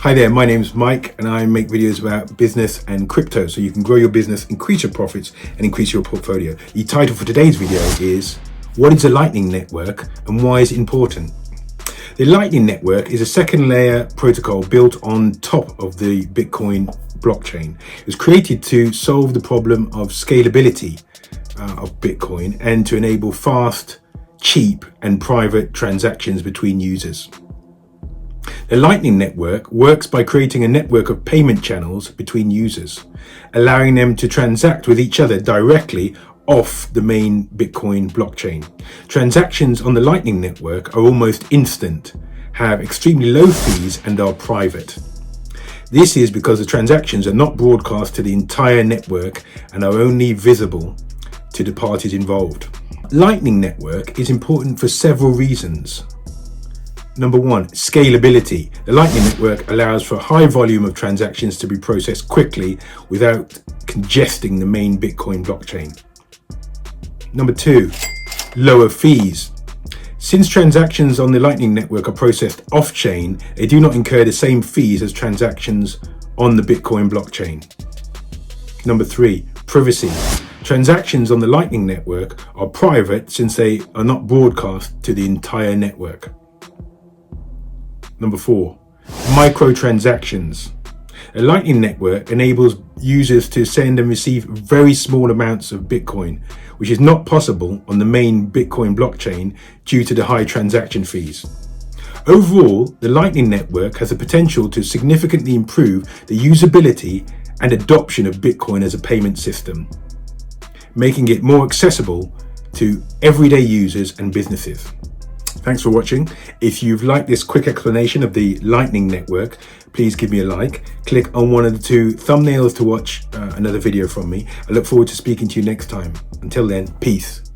Hi there, my name's Mike and I make videos about business and crypto so you can grow your business, increase your profits and increase your portfolio. The title for today's video is What is a Lightning Network and why is it important? The Lightning Network is a second layer protocol built on top of the Bitcoin blockchain. It was created to solve the problem of scalability of Bitcoin and to enable fast, cheap and private transactions between users. The Lightning Network works by creating a network of payment channels between users, allowing them to transact with each other directly off the main Bitcoin blockchain. Transactions on the Lightning Network are almost instant, have extremely low fees and are private. This is because the transactions are not broadcast to the entire network and are only visible to the parties involved. Lightning Network is important for several reasons. Number one, scalability. The Lightning Network allows for a high volume of transactions to be processed quickly without congesting the main Bitcoin blockchain. Number two, lower fees. Since transactions on the Lightning Network are processed off-chain, they do not incur the same fees as transactions on the Bitcoin blockchain. Number three, privacy. Transactions on the Lightning Network are private since they are not broadcast to the entire network. Number four, microtransactions. A Lightning Network enables users to send and receive very small amounts of Bitcoin, which is not possible on the main Bitcoin blockchain due to the high transaction fees. Overall, the Lightning Network has the potential to significantly improve the usability and adoption of Bitcoin as a payment system, making it more accessible to everyday users and businesses. Thanks for watching. If you've liked this quick explanation of the Lightning Network, please give me a like. Click on one of the two thumbnails to watch another video from me. I look forward to speaking to you next time. Until then, peace.